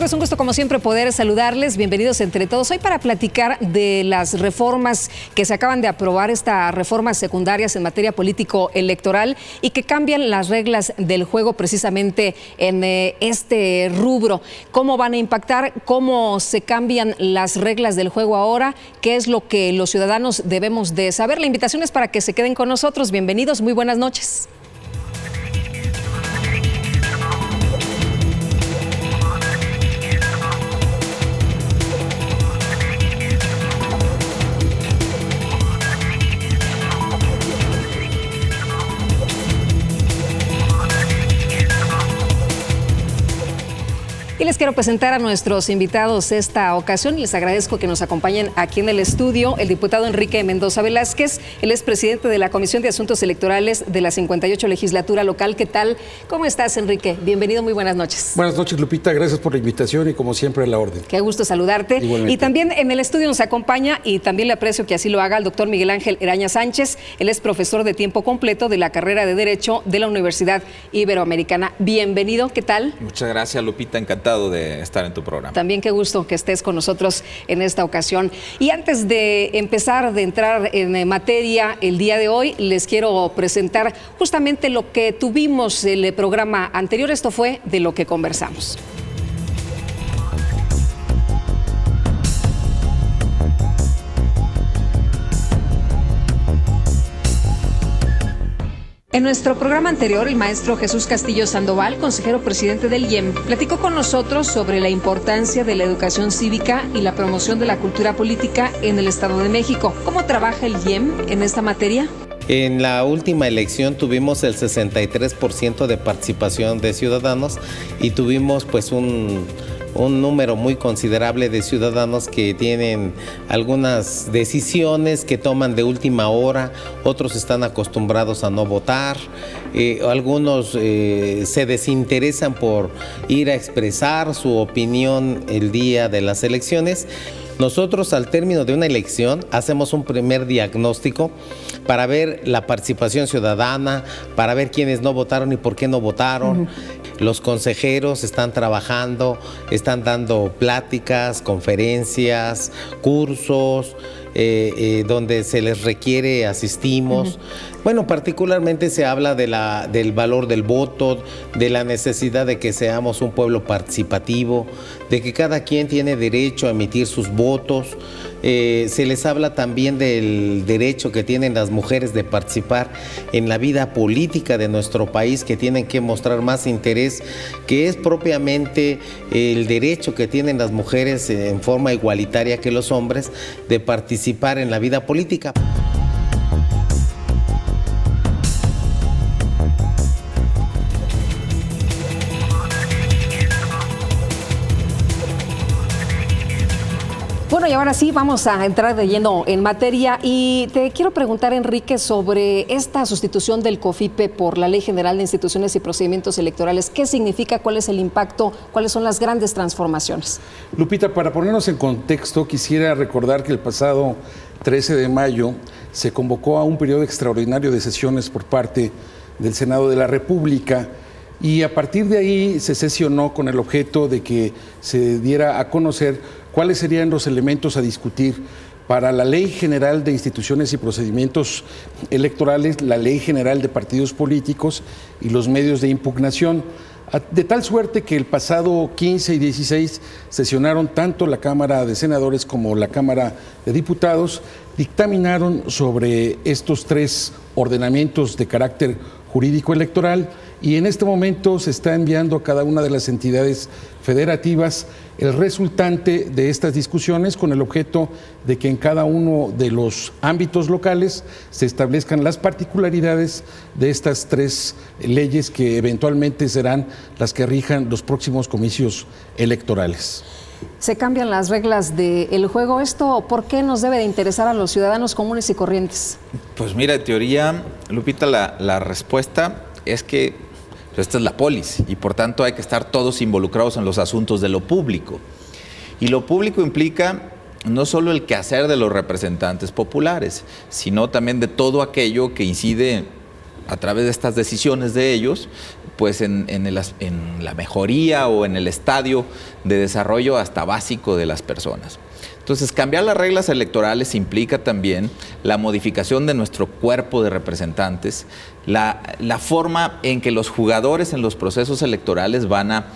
Amigos, un gusto como siempre poder saludarles. Bienvenidos entre todos. Hoy para platicar de las reformas que se acaban de aprobar, estas reformas secundarias en materia político-electoral y que cambian las reglas del juego precisamente en este rubro. ¿Cómo van a impactar? ¿Cómo se cambian las reglas del juego ahora? ¿Qué es lo que los ciudadanos debemos de saber? La invitación es para que se queden con nosotros. Bienvenidos, muy buenas noches. Y les quiero presentar a nuestros invitados esta ocasión y les agradezco que nos acompañen aquí en el estudio el diputado Enrique Mendoza Velázquez. Él es presidente de la Comisión de Asuntos Electorales de la 58 Legislatura Local. ¿Qué tal? ¿Cómo estás, Enrique? Bienvenido, muy buenas noches. Buenas noches, Lupita. Gracias por la invitación y como siempre a la orden. Qué gusto saludarte. Igualmente. Y también en el estudio nos acompaña, y también le aprecio que así lo haga, el doctor Miguel Ángel Eraña Sánchez. Él es profesor de tiempo completo de la carrera de Derecho de la Universidad Iberoamericana. Bienvenido, ¿qué tal? Muchas gracias, Lupita. Encantado de estar en tu programa. También qué gusto que estés con nosotros en esta ocasión. Y antes de empezar, de entrar en materia el día de hoy, les quiero presentar justamente lo que tuvimos en el programa anterior. Esto fue de lo que conversamos. En nuestro programa anterior, el maestro Jesús Castillo Sandoval, consejero presidente del IEM, platicó con nosotros sobre la importancia de la educación cívica y la promoción de la cultura política en el Estado de México. ¿Cómo trabaja el IEM en esta materia? En la última elección tuvimos el 63% de participación de ciudadanos y tuvimos pues un número muy considerable de ciudadanos que tienen algunas decisiones que toman de última hora, otros están acostumbrados a no votar, algunos se desinteresan por ir a expresar su opinión el día de las elecciones. Nosotros al término de una elección hacemos un primer diagnóstico para ver la participación ciudadana, para ver quiénes no votaron y por qué no votaron. Los consejeros están trabajando, están dando pláticas, conferencias, cursos, donde se les requiere asistimos. Bueno, particularmente se habla del valor del voto, de la necesidad de que seamos un pueblo participativo, de que cada quien tiene derecho a emitir sus votos. Se les habla también del derecho que tienen las mujeres de participar en la vida política de nuestro país, que tienen que mostrar más interés, que es propiamente el derecho que tienen las mujeres en forma igualitaria que los hombres de participar en la vida política. Bueno, y ahora sí vamos a entrar de lleno en materia y te quiero preguntar, Enrique, sobre esta sustitución del COFIPE por la Ley General de Instituciones y Procedimientos Electorales. ¿Qué significa? ¿Cuál es el impacto? ¿Cuáles son las grandes transformaciones? Lupita, para ponernos en contexto, quisiera recordar que el pasado 13 de mayo se convocó a un periodo extraordinario de sesiones por parte del Senado de la República y a partir de ahí se sesionó con el objeto de que se diera a conocer cuáles serían los elementos a discutir para la Ley General de Instituciones y Procedimientos Electorales, la Ley General de Partidos Políticos y los medios de impugnación. De tal suerte que el pasado 15 y 16 sesionaron tanto la Cámara de Senadores como la Cámara de Diputados, dictaminaron sobre estos tres ordenamientos de carácter jurídico electoral y en este momento se está enviando a cada una de las entidades federativas el resultante de estas discusiones con el objeto de que en cada uno de los ámbitos locales se establezcan las particularidades de estas tres leyes que eventualmente serán las que rijan los próximos comicios electorales. Se cambian las reglas del juego. ¿Esto por qué nos debe de interesar a los ciudadanos comunes y corrientes? Pues mira, en teoría, Lupita, la respuesta es que esta es la polis y por tanto hay que estar todos involucrados en los asuntos de lo público. Y lo público implica no solo el quehacer de los representantes populares, sino también de todo aquello que incide a través de estas decisiones de ellos, pues en la mejoría o en el estadio de desarrollo hasta básico de las personas. Entonces, cambiar las reglas electorales implica también la modificación de nuestro cuerpo de representantes, la forma en que los jugadores en los procesos electorales van a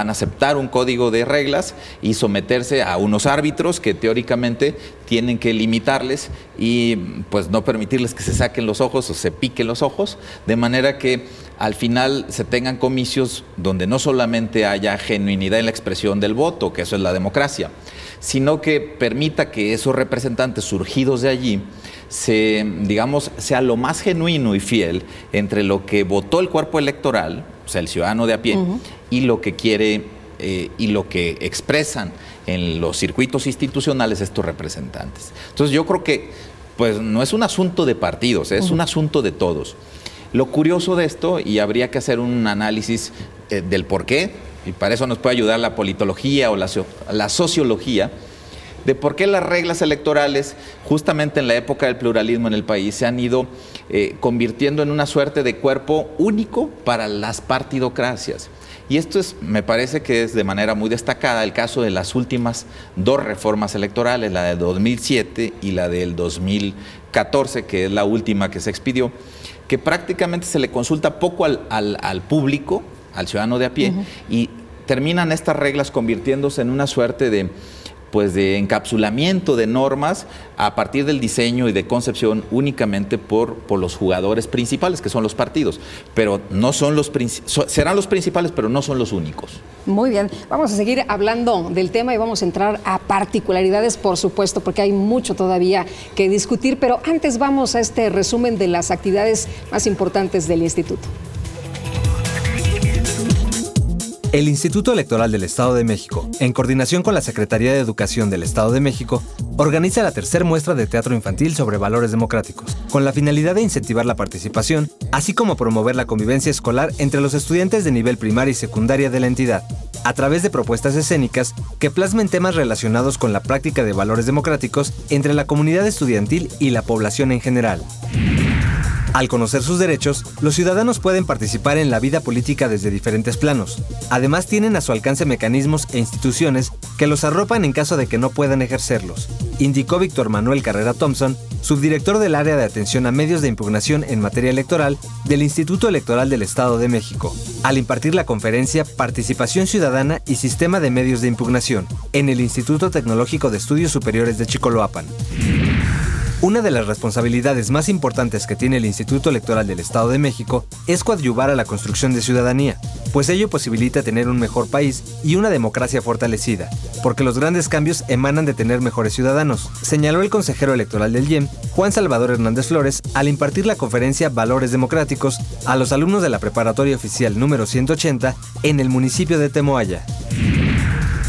aceptar un código de reglas y someterse a unos árbitros que teóricamente tienen que limitarles y pues no permitirles que se saquen los ojos o se piquen los ojos, de manera que al final se tengan comicios donde no solamente haya genuinidad en la expresión del voto, que eso es la democracia, sino que permita que esos representantes surgidos de allí sea lo más genuino y fiel entre lo que votó el cuerpo electoral, o sea, el ciudadano de a pie, y lo que quiere y lo que expresan en los circuitos institucionales estos representantes. Entonces yo creo que pues no es un asunto de partidos, es un asunto de todos. Lo curioso de esto, y habría que hacer un análisis del por qué, y para eso nos puede ayudar la politología o la sociología, de por qué las reglas electorales, justamente en la época del pluralismo en el país, se han ido convirtiendo en una suerte de cuerpo único para las partidocracias. Y esto me parece que es de manera muy destacada el caso de las últimas dos reformas electorales, la del 2007 y la del 2014, que es la última que se expidió, que prácticamente se le consulta poco al público, al ciudadano de a pie, y terminan estas reglas convirtiéndose en una suerte de encapsulamiento de normas a partir del diseño y de concepción únicamente por los jugadores principales, que son los partidos, pero no son serán los principales, pero no son los únicos. Muy bien, vamos a seguir hablando del tema y vamos a entrar a particularidades, por supuesto, porque hay mucho todavía que discutir, pero antes vamos a este resumen de las actividades más importantes del instituto. El Instituto Electoral del Estado de México, en coordinación con la Secretaría de Educación del Estado de México, organiza la tercera muestra de teatro infantil sobre valores democráticos, con la finalidad de incentivar la participación, así como promover la convivencia escolar entre los estudiantes de nivel primaria y secundaria de la entidad, a través de propuestas escénicas que plasmen temas relacionados con la práctica de valores democráticos entre la comunidad estudiantil y la población en general. Al conocer sus derechos, los ciudadanos pueden participar en la vida política desde diferentes planos. Además, tienen a su alcance mecanismos e instituciones que los arropan en caso de que no puedan ejercerlos, indicó Víctor Manuel Carrera Thompson, subdirector del área de atención a medios de impugnación en materia electoral del Instituto Electoral del Estado de México, al impartir la conferencia Participación Ciudadana y Sistema de Medios de Impugnación en el Instituto Tecnológico de Estudios Superiores de Chicoloapan. Una de las responsabilidades más importantes que tiene el Instituto Electoral del Estado de México es coadyuvar a la construcción de ciudadanía, pues ello posibilita tener un mejor país y una democracia fortalecida, porque los grandes cambios emanan de tener mejores ciudadanos, señaló el consejero electoral del IEM, Juan Salvador Hernández Flores, al impartir la conferencia Valores Democráticos a los alumnos de la preparatoria oficial número 180 en el municipio de Temoaya.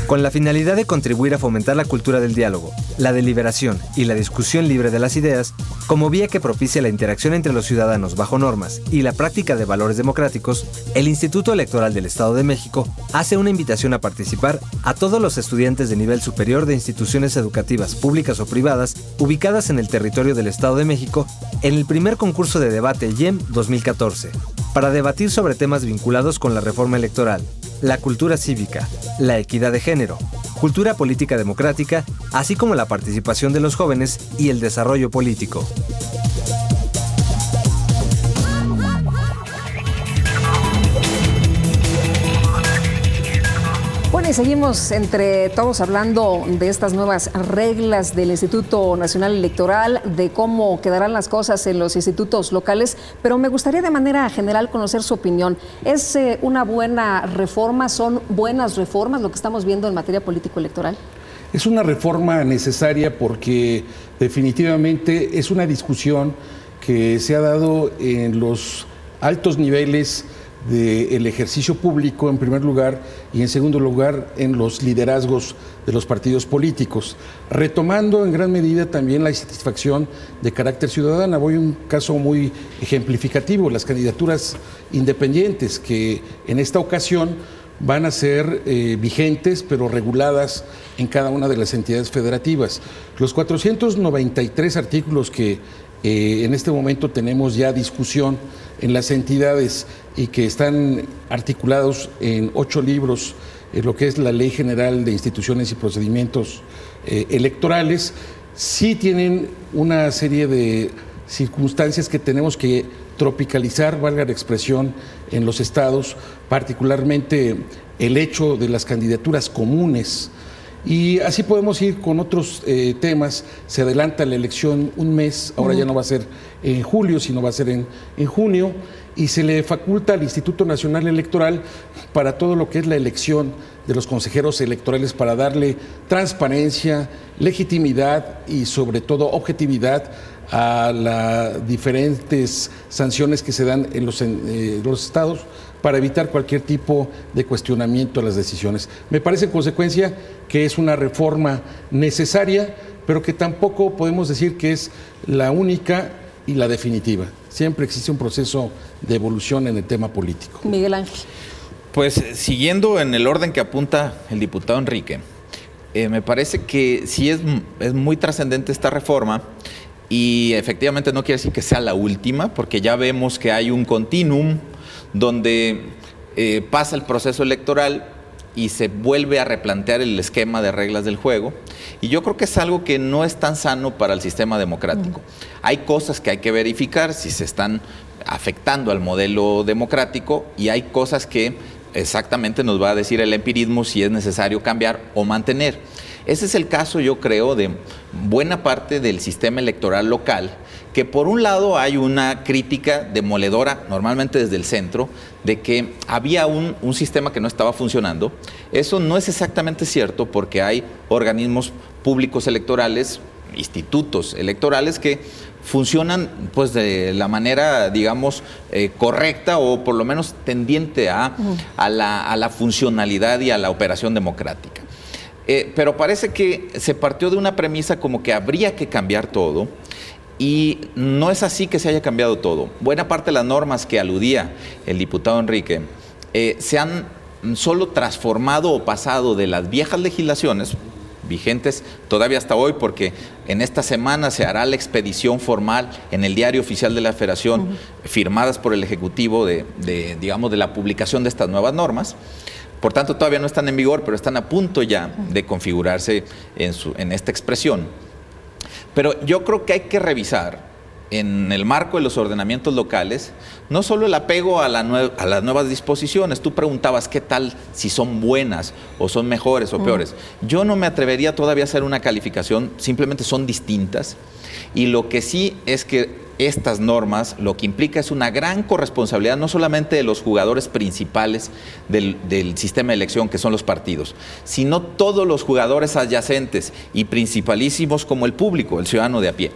Con la finalidad de contribuir a fomentar la cultura del diálogo, la deliberación y la discusión libre de las ideas, como vía que propicia la interacción entre los ciudadanos bajo normas y la práctica de valores democráticos, el Instituto Electoral del Estado de México hace una invitación a participar a todos los estudiantes de nivel superior de instituciones educativas públicas o privadas ubicadas en el territorio del Estado de México en el primer concurso de debate IEM 2014, para debatir sobre temas vinculados con la reforma electoral, la cultura cívica, la equidad de género, cultura política democrática, así como la participación de los jóvenes y el desarrollo político. Bueno, y seguimos entre todos hablando de estas nuevas reglas del Instituto Nacional Electoral, de cómo quedarán las cosas en los institutos locales, pero me gustaría de manera general conocer su opinión. ¿Es una buena reforma? ¿Son buenas reformas lo que estamos viendo en materia político-electoral? Es una reforma necesaria porque definitivamente es una discusión que se ha dado en los altos niveles del ejercicio público en primer lugar y en segundo lugar en los liderazgos de los partidos políticos, retomando en gran medida también la insatisfacción de carácter ciudadana. Voy a un caso muy ejemplificativo, las candidaturas independientes que en esta ocasión van a ser vigentes pero reguladas en cada una de las entidades federativas. Los 493 artículos que en este momento tenemos ya discusión en las entidades y que están articulados en 8 libros, lo que es la Ley General de Instituciones y Procedimientos Electorales, sí tienen una serie de circunstancias que tenemos que tropicalizar, valga la expresión, en los estados, particularmente el hecho de las candidaturas comunes. Y así podemos ir con otros temas. Se adelanta la elección un mes, ahora ya no va a ser en julio, sino va a ser en junio, y se le faculta al Instituto Nacional Electoral para todo lo que es la elección de los consejeros electorales, para darle transparencia, legitimidad y sobre todo objetividad a las diferentes sanciones que se dan en los estados, para evitar cualquier tipo de cuestionamiento a las decisiones. Me parece en consecuencia que es una reforma necesaria, pero que tampoco podemos decir que es la única y la definitiva. Siempre existe un proceso de evolución en el tema político. Miguel Ángel. Pues siguiendo en el orden que apunta el diputado Enrique, me parece que sí es muy trascendente esta reforma. Y efectivamente no quiere decir que sea la última, porque ya vemos que hay un continuum donde pasa el proceso electoral y se vuelve a replantear el esquema de reglas del juego. Y yo creo que es algo que no es tan sano para el sistema democrático. Hay cosas que hay que verificar si se están afectando al modelo democrático, y hay cosas que exactamente nos va a decir el empirismo si es necesario cambiar o mantener. Ese es el caso, yo creo, de buena parte del sistema electoral local, que por un lado hay una crítica demoledora, normalmente desde el centro, de que había un sistema que no estaba funcionando. Eso no es exactamente cierto, porque hay organismos públicos electorales, institutos electorales que funcionan pues de la manera, digamos, correcta, o por lo menos tendiente a la funcionalidad y a la operación democrática. Pero parece que se partió de una premisa como que habría que cambiar todo, y no es así que se haya cambiado todo. Buena parte de las normas que aludía el diputado Enrique se han solo transformado o pasado de las viejas legislaciones, vigentes todavía hasta hoy, porque en esta semana se hará la expedición formal en el Diario Oficial de la Federación, firmadas por el Ejecutivo digamos, de la publicación de estas nuevas normas. Por tanto, todavía no están en vigor, pero están a punto ya de configurarse en esta expresión. Pero yo creo que hay que revisar, en el marco de los ordenamientos locales, no solo el apego a las nuevas disposiciones. Tú preguntabas qué tal, si son buenas o son mejores o peores. Yo no me atrevería todavía a hacer una calificación, simplemente son distintas. Y lo que sí es que estas normas lo que implica es una gran corresponsabilidad, no solamente de los jugadores principales del sistema de elección, que son los partidos, sino todos los jugadores adyacentes y principalísimos, como el público, el ciudadano de a pie.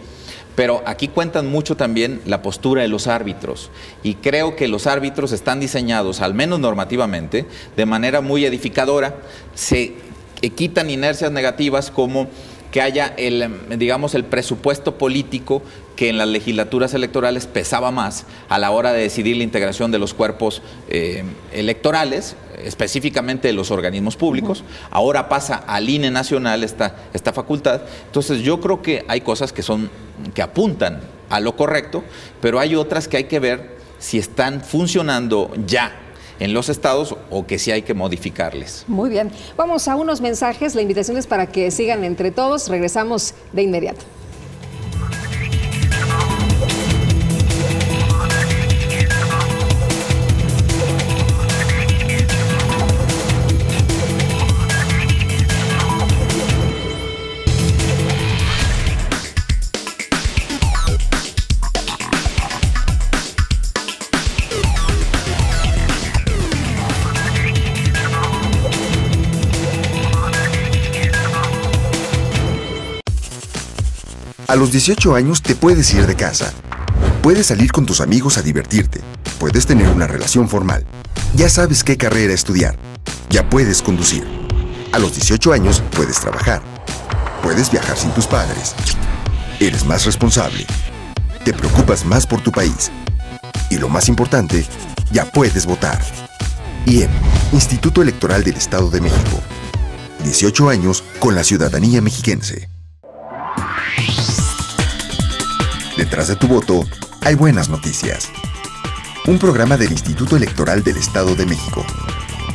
Pero aquí cuentan mucho también la postura de los árbitros, y creo que los árbitros están diseñados, al menos normativamente, de manera muy edificadora. Se quitan inercias negativas como que haya digamos, el presupuesto político que en las legislaturas electorales pesaba más a la hora de decidir la integración de los cuerpos electorales, específicamente de los organismos públicos. Ahora pasa al INE nacional esta facultad. Entonces yo creo que hay cosas que apuntan a lo correcto, pero hay otras que hay que ver si están funcionando ya en los estados o que sí hay que modificarles. Muy bien. Vamos a unos mensajes. La invitación es para que sigan entre todos. Regresamos de inmediato. A los 18 años te puedes ir de casa. Puedes salir con tus amigos a divertirte. Puedes tener una relación formal. Ya sabes qué carrera estudiar. Ya puedes conducir. A los 18 años puedes trabajar. Puedes viajar sin tus padres. Eres más responsable. Te preocupas más por tu país. Y lo más importante, ya puedes votar. IEM, Instituto Electoral del Estado de México. 18 años con la ciudadanía mexiquense. Detrás de tu voto hay buenas noticias. Un programa del Instituto Electoral del Estado de México.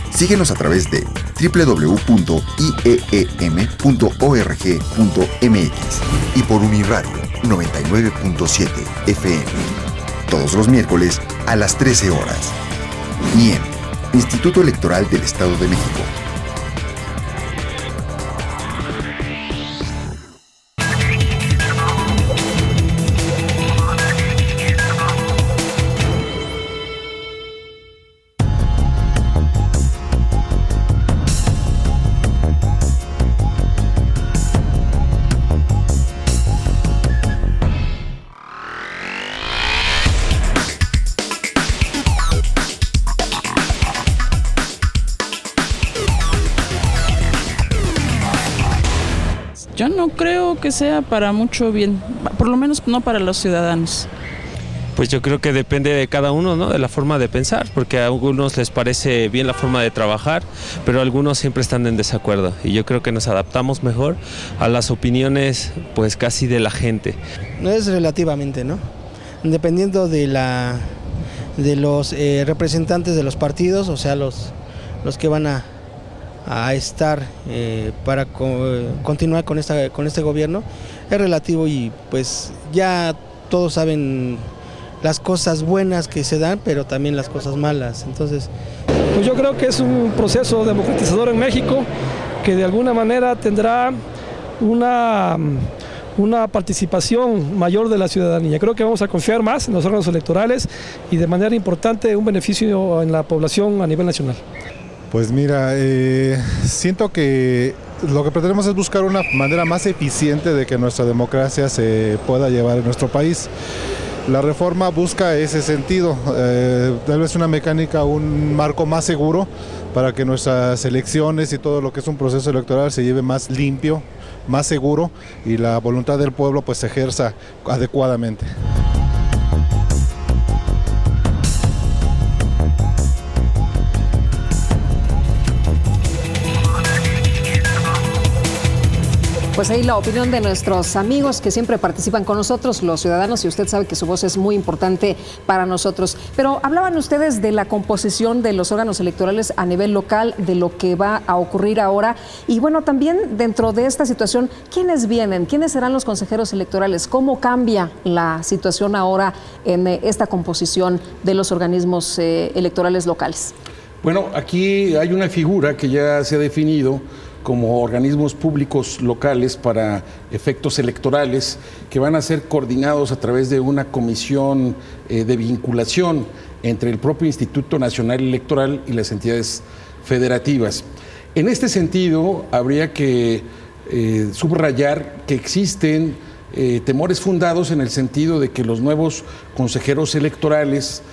Síguenos a través de www.ieem.org.mx y por Uniradio 99.7 FM. Todos los miércoles a las 13 horas. IEM, Instituto Electoral del Estado de México. Yo no creo que sea para mucho bien, por lo menos no para los ciudadanos. Pues yo creo que depende de cada uno, ¿no? De la forma de pensar, porque a algunos les parece bien la forma de trabajar, pero algunos siempre están en desacuerdo. Y yo creo que nos adaptamos mejor a las opiniones, pues casi de la gente. No es relativamente, ¿no? Dependiendo de los representantes de los partidos, o sea, los que van a estar para continuar con este gobierno, es relativo y pues ya todos saben las cosas buenas que se dan, pero también las cosas malas. Entonces, pues yo creo que es un proceso democratizador en México que de alguna manera tendrá una participación mayor de la ciudadanía. Creo que vamos a confiar más en los órganos electorales y de manera importante un beneficio en la población a nivel nacional. Pues mira, siento que lo que pretendemos es buscar una manera más eficiente de que nuestra democracia se pueda llevar en nuestro país. La reforma busca ese sentido, tal vez una mecánica, un marco más seguro para que nuestras elecciones y todo lo que es un proceso electoral se lleve más limpio, más seguro y la voluntad del pueblo pues se ejerza adecuadamente. Pues ahí la opinión de nuestros amigos que siempre participan con nosotros, los ciudadanos, y usted sabe que su voz es muy importante para nosotros. Pero hablaban ustedes de la composición de los órganos electorales a nivel local, de lo que va a ocurrir ahora. Y bueno, también dentro de esta situación, ¿quiénes vienen? ¿Quiénes serán los consejeros electorales? ¿Cómo cambia la situación ahora en esta composición de los organismos electorales locales? Bueno, aquí hay una figura que ya se ha definido como organismos públicos locales para efectos electorales que van a ser coordinados a través de una comisión de vinculación entre el propio Instituto Nacional Electoral y las entidades federativas. En este sentido, habría que subrayar que existen temores fundados en el sentido de que los nuevos consejeros electorales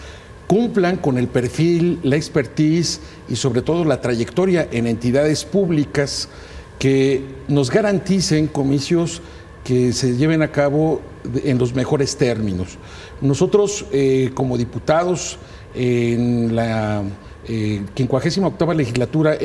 cumplan con el perfil, la expertise y sobre todo la trayectoria en entidades públicas que nos garanticen comicios que se lleven a cabo en los mejores términos. Nosotros como diputados en la 58ª legislatura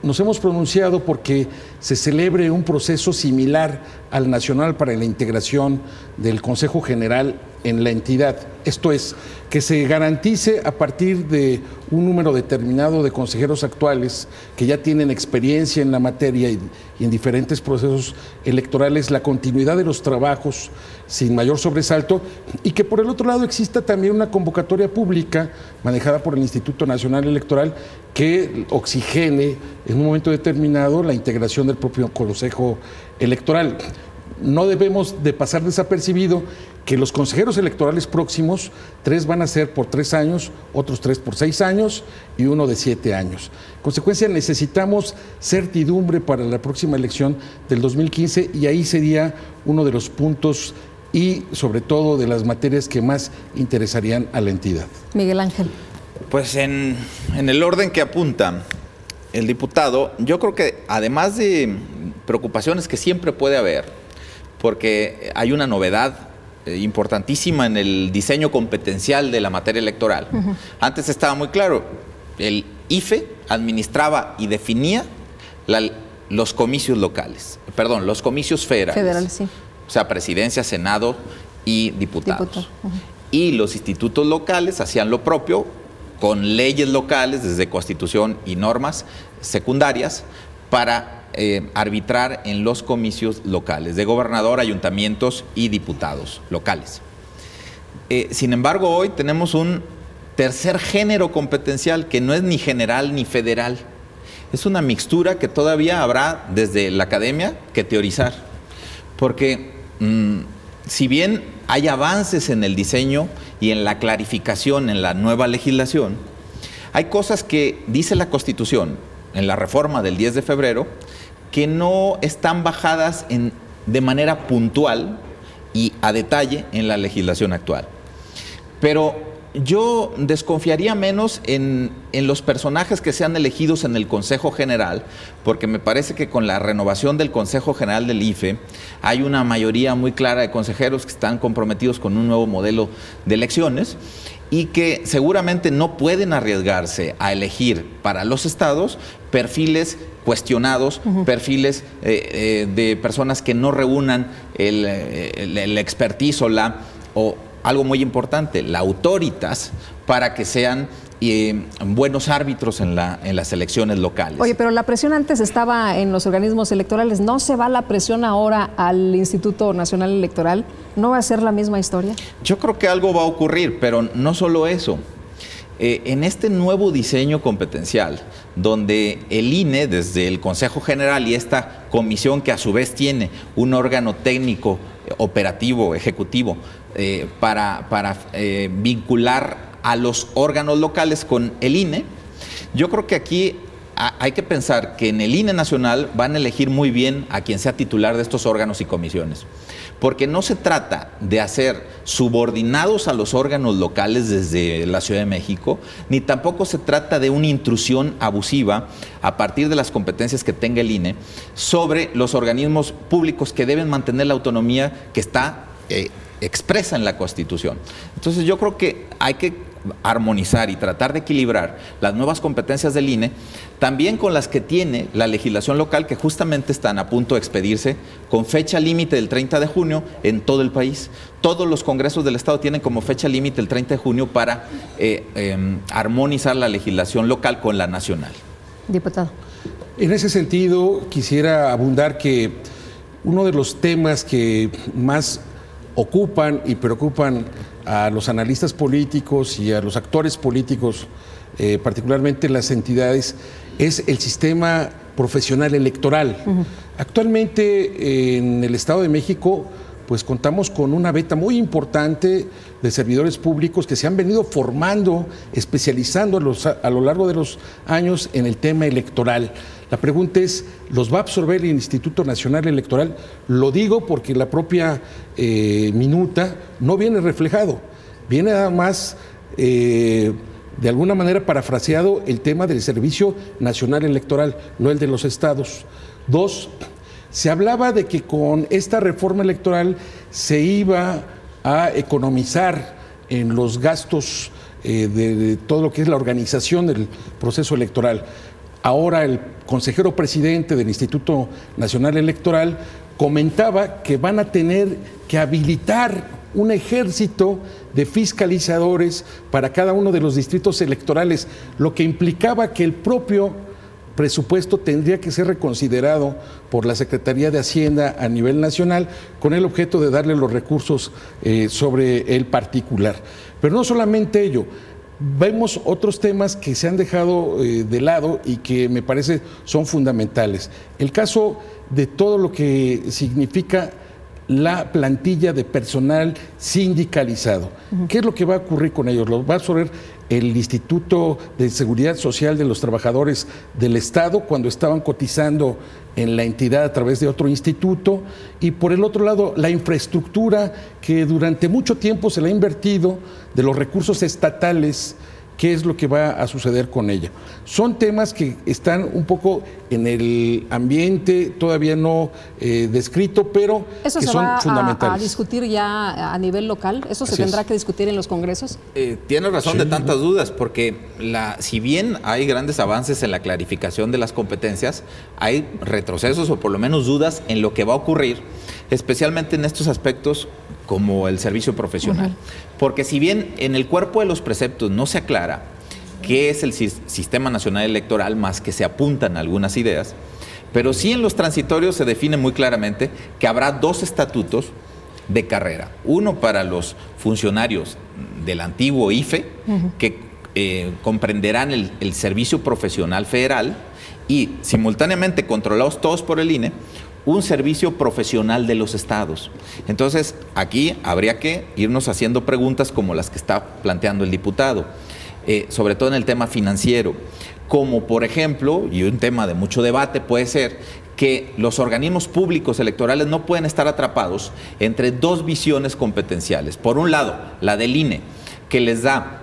nos hemos pronunciado porque se celebre un proceso similar al nacional para la integración del Consejo General en la entidad. Esto es, que se garantice a partir de un número determinado de consejeros actuales que ya tienen experiencia en la materia y en diferentes procesos electorales la continuidad de los trabajos sin mayor sobresalto, y que por el otro lado exista también una convocatoria pública manejada por el Instituto Nacional Electoral que oxigene en un momento determinado la integración del propio Consejo Electoral. No debemos de pasar desapercibido que los consejeros electorales próximos, 3 van a ser por 3 años, otros 3 por 6 años y uno de 7 años. En consecuencia, necesitamos certidumbre para la próxima elección del 2015 y ahí sería uno de los puntos y sobre todo de las materias que más interesarían a la entidad. Miguel Ángel. Pues en el orden que apunta el diputado, yo creo que además de preocupaciones que siempre puede haber, porque hay una novedad importantísima en el diseño competencial de la materia electoral. Antes estaba muy claro, el IFE administraba y definía los comicios locales, perdón, los comicios federales. Sí. O sea, presidencia, senado y diputados. Y los institutos locales hacían lo propio con leyes locales, desde Constitución y normas secundarias, para arbitrar en los comicios locales de gobernador, ayuntamientos y diputados locales. Sin embargo, hoy tenemos un tercer género competencial que no es ni general ni federal. Es una mixtura que todavía habrá desde la academia que teorizar. Porque si bien hay avances en el diseño y en la clarificación en la nueva legislación, hay cosas que dice la Constitución en la reforma del 10 de febrero que no están bajadas de manera puntual y a detalle en la legislación actual. Pero yo desconfiaría menos en los personajes que sean elegidos en el Consejo General, porque me parece que con la renovación del Consejo General del IFE hay una mayoría muy clara de consejeros que están comprometidos con un nuevo modelo de elecciones y que seguramente no pueden arriesgarse a elegir para los estados perfiles cuestionados, perfiles de personas que no reúnan el expertise o algo muy importante, la autoritas, para que sean buenos árbitros en las elecciones locales. Oye, pero la presión antes estaba en los organismos electorales. ¿No se va la presión ahora al Instituto Nacional Electoral? ¿No va a ser la misma historia? Yo creo que algo va a ocurrir, pero no solo eso. En este nuevo diseño competencial, donde el INE, desde el Consejo General y esta comisión que a su vez tiene un órgano técnico, operativo, ejecutivo, para vincular a los órganos locales con el INE, yo creo que aquí hay que pensar que en el INE nacional van a elegir muy bien a quien sea titular de estos órganos y comisiones, porque no se trata de hacer subordinados a los órganos locales desde la Ciudad de México, ni tampoco se trata de una intrusión abusiva a partir de las competencias que tenga el INE sobre los organismos públicos que deben mantener la autonomía que está expresa en la Constitución. Entonces yo creo que hay que armonizar y tratar de equilibrar las nuevas competencias del INE también con las que tiene la legislación local, que justamente están a punto de expedirse con fecha límite del 30 de junio en todo el país. Todos los congresos del Estado tienen como fecha límite el 30 de junio para armonizar la legislación local con la nacional. Diputado. En ese sentido, quisiera abundar que uno de los temas que más ocupan y preocupan a los analistas políticos y a los actores políticos, particularmente las entidades, es el sistema profesional electoral. Actualmente en el Estado de México pues contamos con una veta muy importante de servidores públicos que se han venido formando, especializando a lo largo de los años en el tema electoral. La pregunta es, ¿los va a absorber el Instituto Nacional Electoral? Lo digo porque la propia minuta no viene reflejado, viene nada más de alguna manera parafraseado el tema del Servicio Nacional Electoral, no el de los estados. Dos, se hablaba de que con esta reforma electoral se iba a economizar en los gastos de todo lo que es la organización del proceso electoral. Ahora el consejero presidente del Instituto Nacional Electoral comentaba que van a tener que habilitar un ejército de fiscalizadores para cada uno de los distritos electorales, lo que implicaba que el propio presupuesto tendría que ser reconsiderado por la Secretaría de Hacienda a nivel nacional con el objeto de darle los recursos sobre el particular. Pero no solamente ello, vemos otros temas que se han dejado de lado y que me parece son fundamentales. El caso de todo lo que significa la plantilla de personal sindicalizado. ¿Qué es lo que va a ocurrir con ellos? ¿Los va a absorber el Instituto de Seguridad Social de los Trabajadores del Estado cuando estaban cotizando en la entidad a través de otro instituto? Y por el otro lado, la infraestructura que durante mucho tiempo se le ha invertido de los recursos estatales, ¿qué es lo que va a suceder con ella? Son temas que están un poco en el ambiente, todavía no descrito, pero que son fundamentales. ¿Eso se va a discutir ya a nivel local? ¿Eso se tendrá que discutir en los congresos? Tiene razón de tantas dudas, porque si bien hay grandes avances en la clarificación de las competencias, hay retrocesos o por lo menos dudas en lo que va a ocurrir especialmente en estos aspectos como el servicio profesional. Porque si bien en el cuerpo de los preceptos no se aclara qué es el Sistema Nacional Electoral, más que se apuntan algunas ideas, pero sí en los transitorios se define muy claramente que habrá 2 estatutos de carrera. Uno para los funcionarios del antiguo IFE, que comprenderán el servicio profesional federal, y simultáneamente controlados todos por el INE, un servicio profesional de los estados. Entonces, aquí habría que irnos haciendo preguntas como las que está planteando el diputado, sobre todo en el tema financiero, como por ejemplo, y un tema de mucho debate puede ser, que los organismos públicos electorales no pueden estar atrapados entre 2 visiones competenciales. Por un lado, la del INE, que les da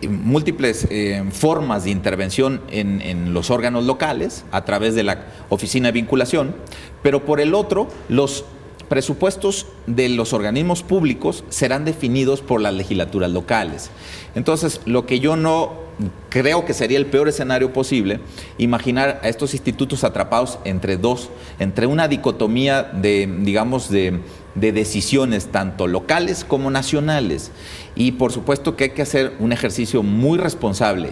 múltiples formas de intervención en los órganos locales a través de la oficina de vinculación, pero por el otro, los presupuestos de los organismos públicos serán definidos por las legislaturas locales. Entonces, lo que yo no creo que sería el peor escenario posible, imaginar a estos institutos atrapados entre una dicotomía de, digamos, de decisiones tanto locales como nacionales. Y por supuesto que hay que hacer un ejercicio muy responsable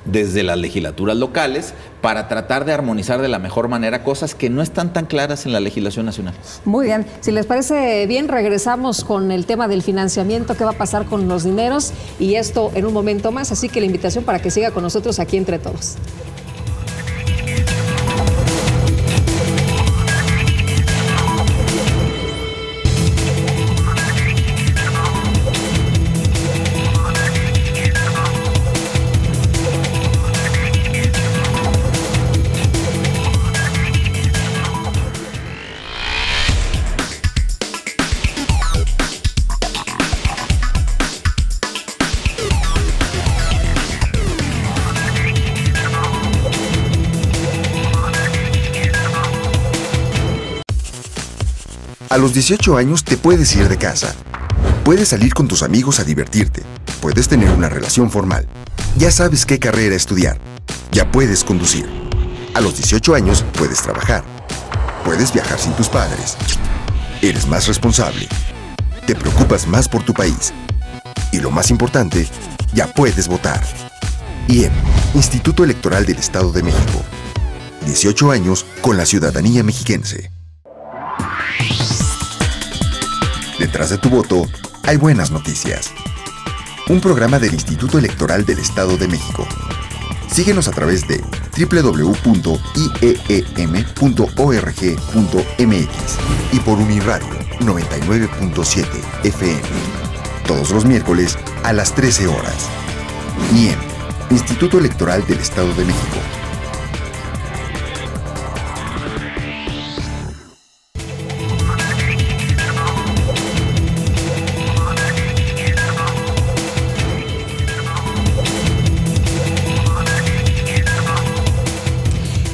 desde las legislaturas locales para tratar de armonizar de la mejor manera cosas que no están tan claras en la legislación nacional. Muy bien, si les parece bien, regresamos con el tema del financiamiento, qué va a pasar con los dineros, y esto en un momento más, así que la invitación para que siga con nosotros aquí Entre Todos. A los 18 años te puedes ir de casa. Puedes salir con tus amigos a divertirte. Puedes tener una relación formal. Ya sabes qué carrera estudiar. Ya puedes conducir. A los 18 años puedes trabajar. Puedes viajar sin tus padres. Eres más responsable. Te preocupas más por tu país. Y lo más importante, ya puedes votar. IEM, Instituto Electoral del Estado de México. 18 años con la ciudadanía mexiquense. Detrás de tu voto, hay buenas noticias. Un programa del Instituto Electoral del Estado de México. Síguenos a través de www.ieem.org.mx y por Uniradio 99.7 FM. Todos los miércoles a las 13 horas. IEM, Instituto Electoral del Estado de México.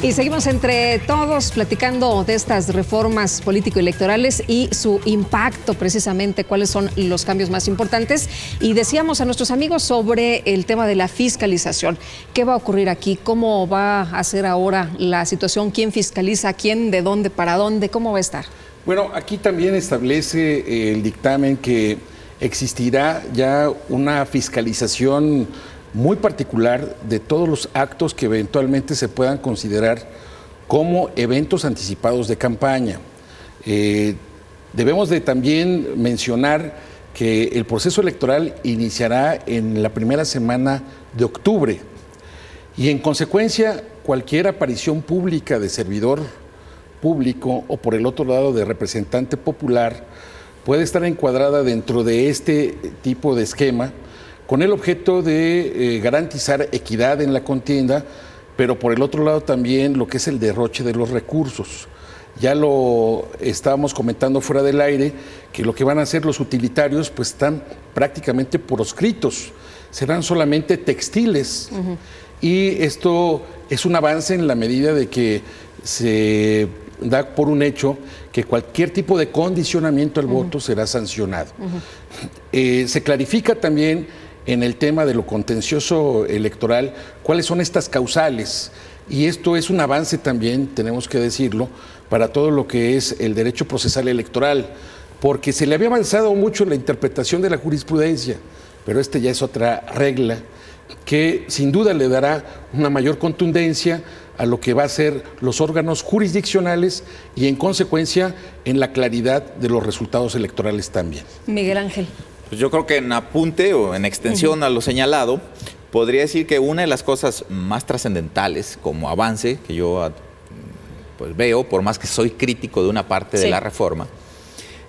Y seguimos entre todos platicando de estas reformas político-electorales y su impacto precisamente, cuáles son los cambios más importantes. Y decíamos a nuestros amigos sobre el tema de la fiscalización. ¿Qué va a ocurrir aquí? ¿Cómo va a ser ahora la situación? ¿Quién fiscaliza? ¿Quién? ¿De dónde? ¿Para dónde? ¿Cómo va a estar? Bueno, aquí también establece el dictamen que existirá ya una fiscalización muy particular de todos los actos que eventualmente se puedan considerar como eventos anticipados de campaña. Debemos de también mencionar que el proceso electoral iniciará en la primera semana de octubre y en consecuencia cualquier aparición pública de servidor público o por el otro lado de representante popular puede estar encuadrada dentro de este tipo de esquema con el objeto de garantizar equidad en la contienda, pero por el otro lado también lo que es el derroche de los recursos. Ya lo estábamos comentando fuera del aire, que lo que van a hacer los utilitarios pues están prácticamente proscritos, serán solamente textiles. Y esto es un avance en la medida de que se da por un hecho que cualquier tipo de condicionamiento al voto será sancionado. Se clarifica también en el tema de lo contencioso electoral, cuáles son estas causales y esto es un avance también, tenemos que decirlo, para todo lo que es el derecho procesal electoral, porque se le había avanzado mucho en la interpretación de la jurisprudencia, pero ya es otra regla que sin duda le dará una mayor contundencia a lo que va a ser los órganos jurisdiccionales y en consecuencia en la claridad de los resultados electorales también. Miguel Ángel. Pues yo creo que en apunte o en extensión a lo señalado, podría decir que una de las cosas más trascendentales como avance que yo pues veo, por más que soy crítico de una parte de la reforma,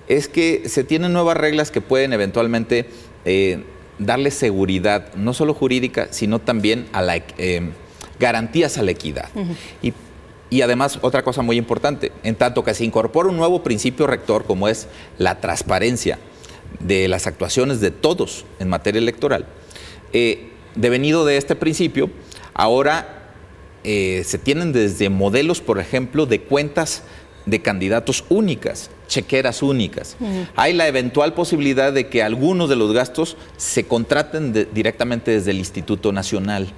es que se tienen nuevas reglas que pueden eventualmente darle seguridad, no solo jurídica, sino también a la garantías a la equidad. Y además, otra cosa muy importante, en tanto que se incorpora un nuevo principio rector como es la transparencia de las actuaciones de todos en materia electoral, devenido de este principio, ahora se tienen desde modelos, por ejemplo, de cuentas de candidatos únicas, chequeras únicas. Hay la eventual posibilidad de que algunos de los gastos se contraten directamente desde el Instituto Nacional.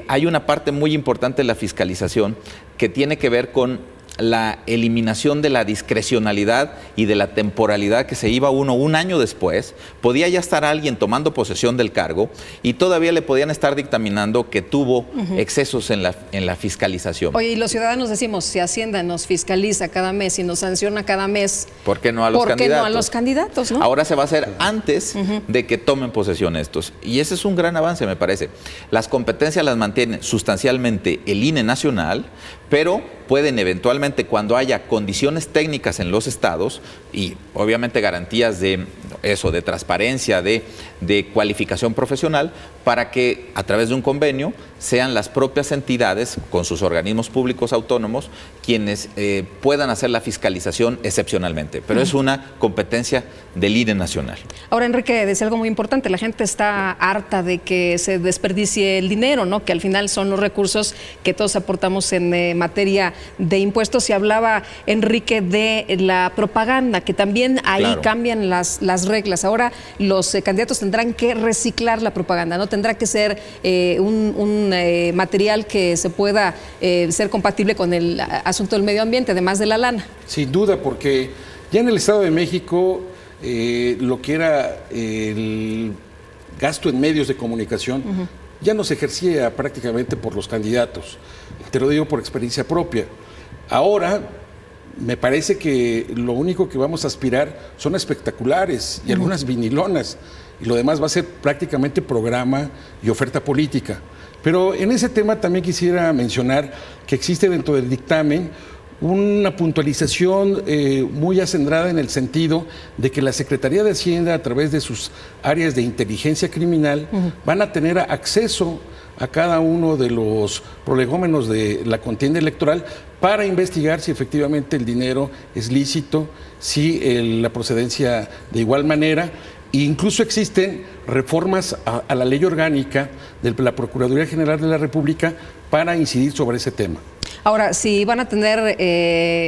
Hay una parte muy importante de la fiscalización que tiene que ver con la eliminación de la discrecionalidad y de la temporalidad que se iba uno un año después. Podía ya estar alguien tomando posesión del cargo y todavía le podían estar dictaminando que tuvo excesos en la fiscalización. Oye, y los ciudadanos decimos, si Hacienda nos fiscaliza cada mes y nos sanciona cada mes, ¿por qué no a los candidatos? No a los candidatos, ¿no? Ahora se va a hacer antes de que tomen posesión estos. Y ese es un gran avance, me parece. Las competencias las mantiene sustancialmente el INE nacional, pero pueden eventualmente, cuando haya condiciones técnicas en los estados y obviamente garantías de eso, de transparencia, de cualificación profesional, para que a través de un convenio sean las propias entidades con sus organismos públicos autónomos quienes puedan hacer la fiscalización excepcionalmente. Pero es una competencia del INE nacional. Ahora, Enrique, decía algo muy importante, la gente está harta de que se desperdicie el dinero, ¿no? Que al final son los recursos que todos aportamos en materia de impuestos. Y hablaba, Enrique, de la propaganda, que también ahí cambian las reglas. Ahora los candidatos tendrán que reciclar la propaganda, ¿no? Tendrá que ser un material que se pueda ser compatible con el asunto del medio ambiente, además de la lana. Sin duda, porque ya en el Estado de México lo que era el gasto en medios de comunicación ya no se ejercía prácticamente por los candidatos. Te lo digo por experiencia propia. Ahora me parece que lo único que vamos a aspirar son espectaculares y algunas vinilonas, y lo demás va a ser prácticamente programa y oferta política. Pero en ese tema también quisiera mencionar que existe dentro del dictamen una puntualización muy acendrada en el sentido de que la Secretaría de Hacienda, a través de sus áreas de inteligencia criminal, van a tener acceso a cada uno de los prolegómenos de la contienda electoral para investigar si efectivamente el dinero es lícito, si la procedencia de igual manera. E incluso existen reformas a la ley orgánica de la Procuraduría General de la República para incidir sobre ese tema. Ahora, si van a tener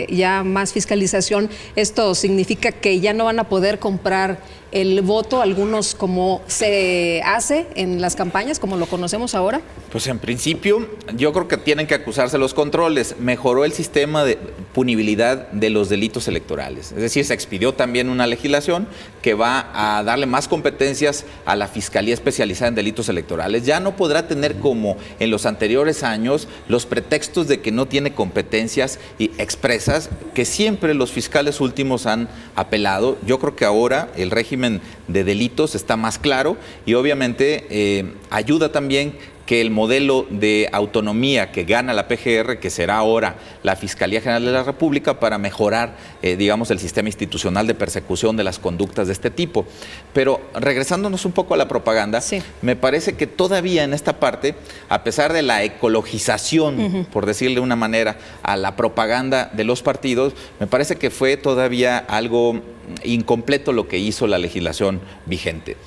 ya más fiscalización, ¿esto significa que ya no van a poder comprar el voto, algunos como se hace en las campañas, como lo conocemos ahora? Pues en principio yo creo que tienen que acusarse los controles. Mejoró el sistema de punibilidad de los delitos electorales. Es decir, se expidió también una legislación que va a darle más competencias a la Fiscalía Especializada en Delitos Electorales. Ya no podrá tener, como en los anteriores años, los pretextos de que no tiene competencias expresas, que siempre los fiscales últimos han apelado. Yo creo que ahora el régimen de delitos está más claro y obviamente ayuda también que el modelo de autonomía que gana la PGR, que será ahora la Fiscalía General de la República, para mejorar, digamos, el sistema institucional de persecución de las conductas de este tipo. Pero regresándonos un poco a la propaganda, me parece que todavía en esta parte, a pesar de la ecologización, por decirle de una manera, a la propaganda de los partidos, me parece que fue todavía algo incompleto lo que hizo la legislación vigente.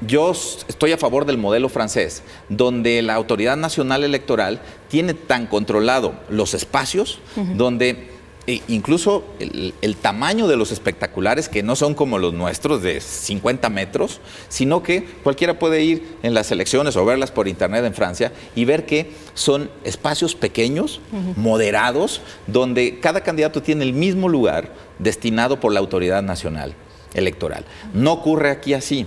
Yo estoy a favor del modelo francés, donde la Autoridad Nacional Electoral tiene tan controlado los espacios, donde incluso el tamaño de los espectaculares, que no son como los nuestros de 50 metros, sino que cualquiera puede ir en las elecciones o verlas por internet en Francia y ver que son espacios pequeños, moderados, donde cada candidato tiene el mismo lugar destinado por la autoridad nacional electoral. No ocurre aquí así.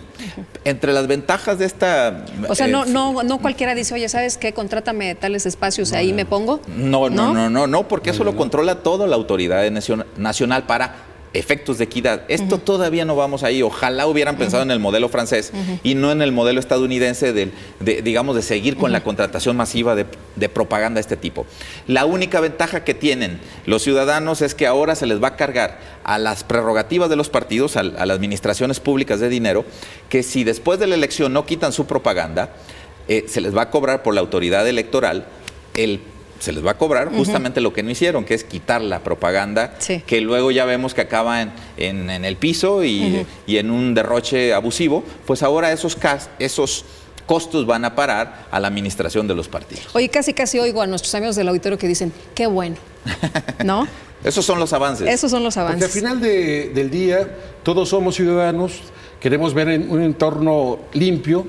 Entre las ventajas de esta... O sea, no cualquiera dice, oye, ¿sabes qué? Contrátame tales espacios, ahí me pongo. No, porque eso lo controla toda la autoridad nacional para efectos de equidad. Esto todavía no vamos ahí. Ojalá hubieran pensado en el modelo francés y no en el modelo estadounidense de seguir con la contratación masiva de propaganda de este tipo. La única ventaja que tienen los ciudadanos es que ahora se les va a cargar a las prerrogativas de los partidos, a las administraciones públicas de dinero, que si después de la elección no quitan su propaganda, se les va a cobrar por la autoridad electoral se les va a cobrar justamente lo que no hicieron, que es quitar la propaganda, que luego ya vemos que acaba en el piso y en un derroche abusivo. Pues ahora esos costos van a parar a la administración de los partidos. Oye, casi oigo a nuestros amigos del auditorio que dicen, qué bueno, ¿no? Esos son los avances. Esos son los avances. Porque al final del día, todos somos ciudadanos, queremos ver un entorno limpio.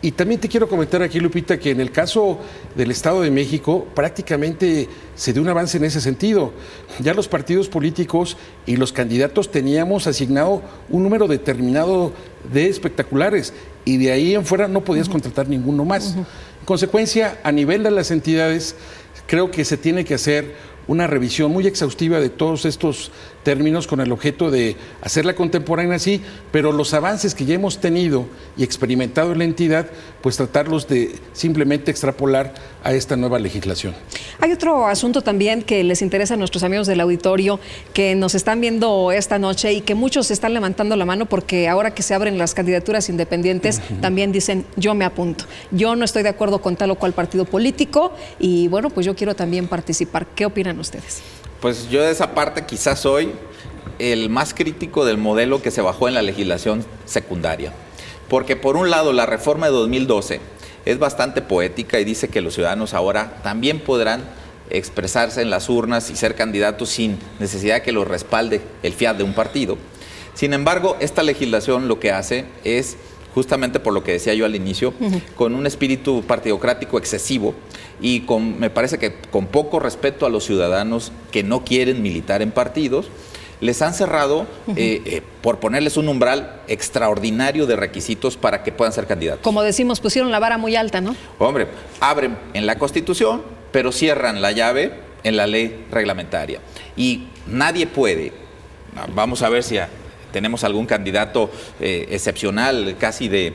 Y también te quiero comentar aquí, Lupita, que en el caso del Estado de México prácticamente se dio un avance en ese sentido. Ya los partidos políticos y los candidatos teníamos asignado un número determinado de espectaculares y de ahí en fuera no podías contratar ninguno más. En consecuencia, a nivel de las entidades, creo que se tiene que hacer una revisión muy exhaustiva de todos estos términos con el objeto de hacerla contemporánea, sí, pero los avances que ya hemos tenido y experimentado en la entidad, pues tratarlos de simplemente extrapolar a esta nueva legislación. Hay otro asunto también que les interesa a nuestros amigos del auditorio que nos están viendo esta noche y que muchos están levantando la mano porque ahora que se abren las candidaturas independientes también dicen yo me apunto, yo no estoy de acuerdo con tal o cual partido político y bueno, pues yo quiero también participar. ¿Qué opinan ustedes? Pues yo de esa parte quizás soy el más crítico del modelo que se bajó en la legislación secundaria, porque por un lado la reforma de 2012 es bastante poética y dice que los ciudadanos ahora también podrán expresarse en las urnas y ser candidatos sin necesidad de que los respalde el fiat de un partido. Sin embargo, esta legislación lo que hace es, justamente por lo que decía yo al inicio, con un espíritu partidocrático excesivo y me parece que con poco respeto a los ciudadanos que no quieren militar en partidos, les han cerrado por ponerles un umbral extraordinario de requisitos para que puedan ser candidatos. Como decimos, pusieron la vara muy alta, ¿no? Hombre, abren en la Constitución, pero cierran la llave en la ley reglamentaria. Y nadie puede, vamos a ver si tenemos algún candidato excepcional, casi de,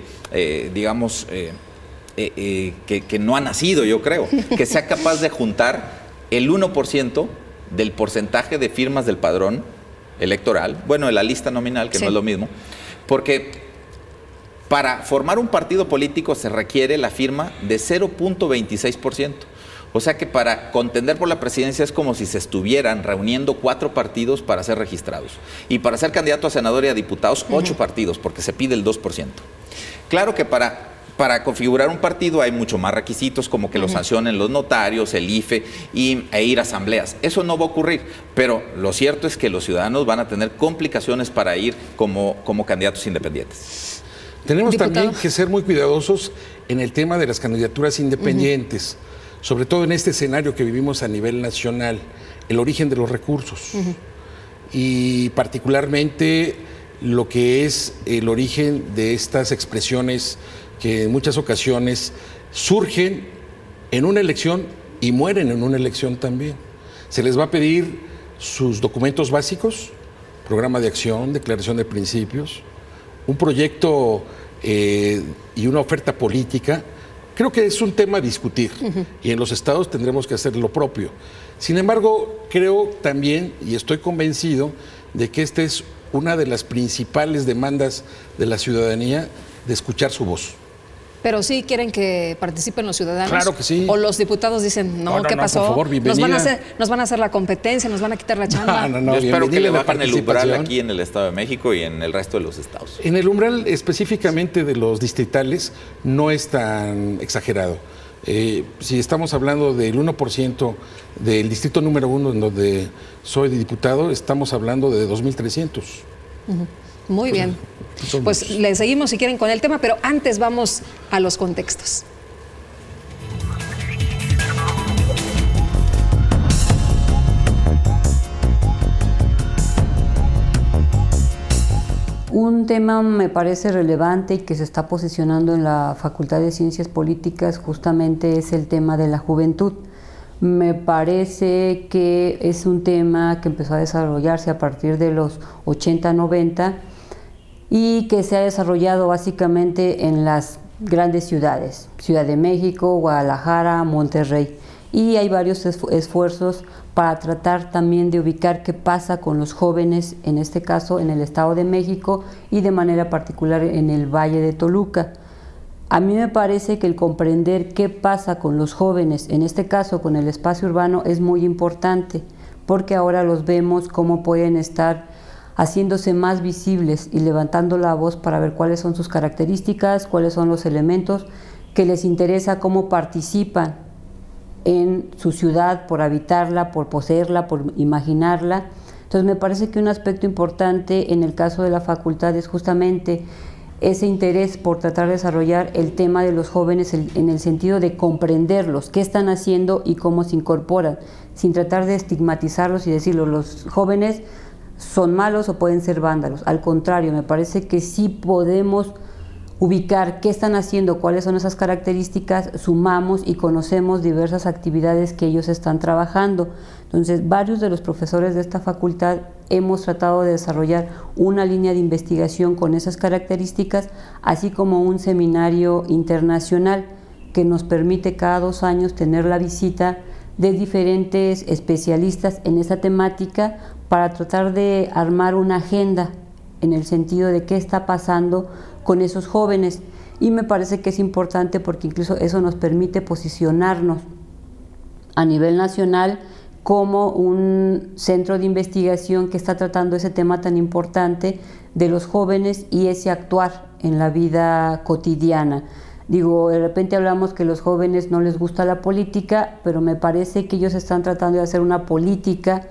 que no ha nacido, yo creo, que sea capaz de juntar el 1% del porcentaje de firmas del padrón electoral, bueno, de la lista nominal, que no es lo mismo, porque para formar un partido político se requiere la firma de 0.26%. O sea que para contender por la presidencia es como si se estuvieran reuniendo 4 partidos para ser registrados. Y para ser candidato a senador y a diputados, 8 partidos, porque se pide el 2%. Claro que para configurar un partido hay mucho más requisitos, como que lo sancionen los notarios, el IFE e ir a asambleas. Eso no va a ocurrir, pero lo cierto es que los ciudadanos van a tener complicaciones para ir como candidatos independientes. Tenemos también que ser muy cuidadosos en el tema de las candidaturas independientes, sobre todo en este escenario que vivimos a nivel nacional, el origen de los recursos y particularmente lo que es el origen de estas expresiones que en muchas ocasiones surgen en una elección y mueren en una elección también. Se les va a pedir sus documentos básicos, programa de acción, declaración de principios, un proyecto y una oferta política. Creo que es un tema a discutir y en los estados tendremos que hacer lo propio. Sin embargo, creo también y estoy convencido de que esta es una de las principales demandas de la ciudadanía, de escuchar su voz. Pero sí quieren que participen los ciudadanos. Claro que sí. O los diputados dicen, no, ¿qué pasó? Por favor, bienvenida. Nos van a hacer la competencia, nos van a quitar la chamba. Yo espero que le bajen el umbral aquí en el Estado de México y en el resto de los estados. En el umbral específicamente de los distritales no es tan exagerado. Si estamos hablando del 1% del distrito número 1 en donde soy diputado, estamos hablando de 2.300. Muy bien. Pues le seguimos si quieren con el tema, pero antes vamos a los contextos. Un tema me parece relevante y que se está posicionando en la Facultad de Ciencias Políticas justamente es el tema de la juventud. Me parece que es un tema que empezó a desarrollarse a partir de los 80-90 y que se ha desarrollado básicamente en las grandes ciudades, Ciudad de México, Guadalajara, Monterrey. Y hay varios esfuerzos para tratar también de ubicar qué pasa con los jóvenes, en este caso en el Estado de México y de manera particular en el Valle de Toluca. A mí me parece que el comprender qué pasa con los jóvenes, en este caso con el espacio urbano, es muy importante, porque ahora los vemos cómo pueden estar haciéndose más visibles y levantando la voz para ver cuáles son sus características, cuáles son los elementos que les interesa, cómo participan en su ciudad, por habitarla, por poseerla, por imaginarla. Entonces me parece que un aspecto importante en el caso de la facultad es justamente ese interés por tratar de desarrollar el tema de los jóvenes en el sentido de comprenderlos, qué están haciendo y cómo se incorporan, sin tratar de estigmatizarlos y decirlo, los jóvenes son malos o pueden ser vándalos. Al contrario, me parece que sí podemos ubicar qué están haciendo, cuáles son esas características, sumamos y conocemos diversas actividades que ellos están trabajando. Entonces, varios de los profesores de esta facultad hemos tratado de desarrollar una línea de investigación con esas características, así como un seminario internacional que nos permite cada 2 años tener la visita de diferentes especialistas en esa temática para tratar de armar una agenda en el sentido de qué está pasando con esos jóvenes, y me parece que es importante porque incluso eso nos permite posicionarnos a nivel nacional como un centro de investigación que está tratando ese tema tan importante de los jóvenes y ese actuar en la vida cotidiana. Digo, de repente hablamos que a los jóvenes no les gusta la política, pero me parece que ellos están tratando de hacer una política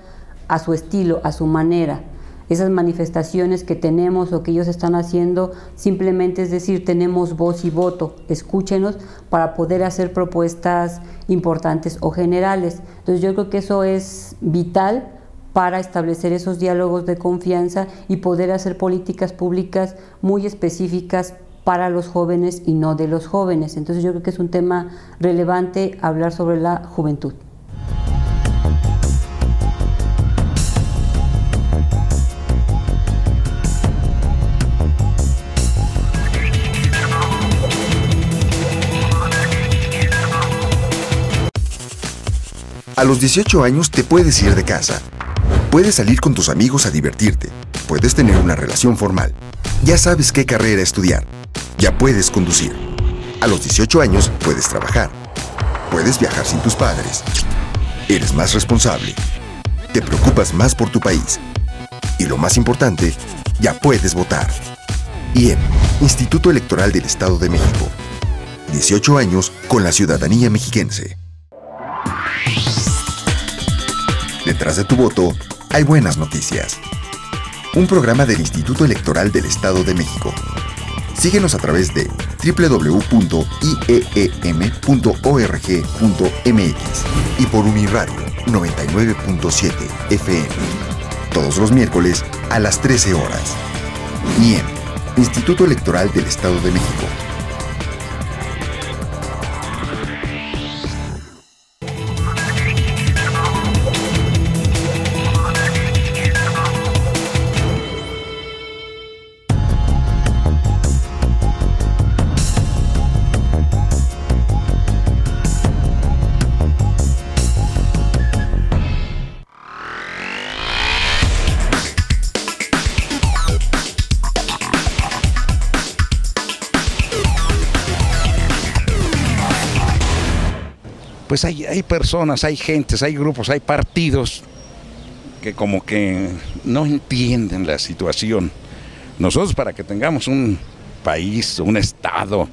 a su estilo, a su manera. Esas manifestaciones que tenemos o que ellos están haciendo simplemente es decir, tenemos voz y voto, escúchenos para poder hacer propuestas importantes o generales. Entonces yo creo que eso es vital para establecer esos diálogos de confianza y poder hacer políticas públicas muy específicas para los jóvenes y no de los jóvenes. Entonces yo creo que es un tema relevante hablar sobre la juventud. A los 18 años te puedes ir de casa. Puedes salir con tus amigos a divertirte. Puedes tener una relación formal. Ya sabes qué carrera estudiar. Ya puedes conducir. A los 18 años puedes trabajar. Puedes viajar sin tus padres. Eres más responsable. Te preocupas más por tu país. Y lo más importante, ya puedes votar. IEM, Instituto Electoral del Estado de México. 18 años con la ciudadanía mexiquense. Detrás de tu voto, hay buenas noticias. Un programa del Instituto Electoral del Estado de México. Síguenos a través de www.ieem.org.mx y por Uniradio 99.7 FM. Todos los miércoles a las 13 horas. IEM, Instituto Electoral del Estado de México. Pues hay personas, hay gentes, hay grupos, hay partidos que como que no entienden la situación. Nosotros para que tengamos un país, un Estado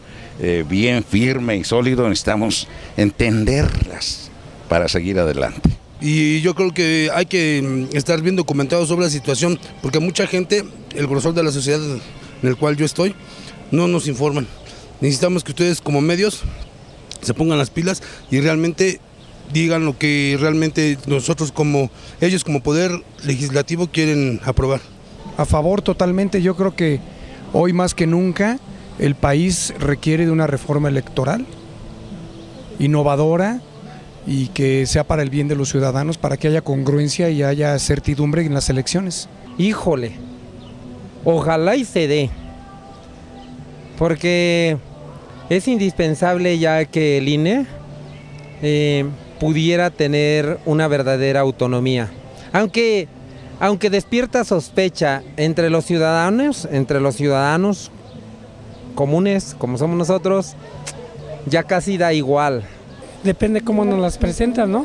bien firme y sólido, necesitamos entenderlas para seguir adelante. Y yo creo que hay que estar bien documentados sobre la situación, porque mucha gente, el grosor de la sociedad en el cual yo estoy, no nos informan. Necesitamos que ustedes como medios se pongan las pilas y realmente digan lo que realmente nosotros ellos como poder legislativo quieren aprobar. A favor totalmente, yo creo que hoy más que nunca el país requiere de una reforma electoral innovadora y que sea para el bien de los ciudadanos, para que haya congruencia y haya certidumbre en las elecciones. Híjole, ojalá y se dé, porque es indispensable ya que el INE pudiera tener una verdadera autonomía, aunque despierta sospecha entre los ciudadanos comunes, como somos nosotros, ya casi da igual. Depende cómo nos las presentan, ¿no?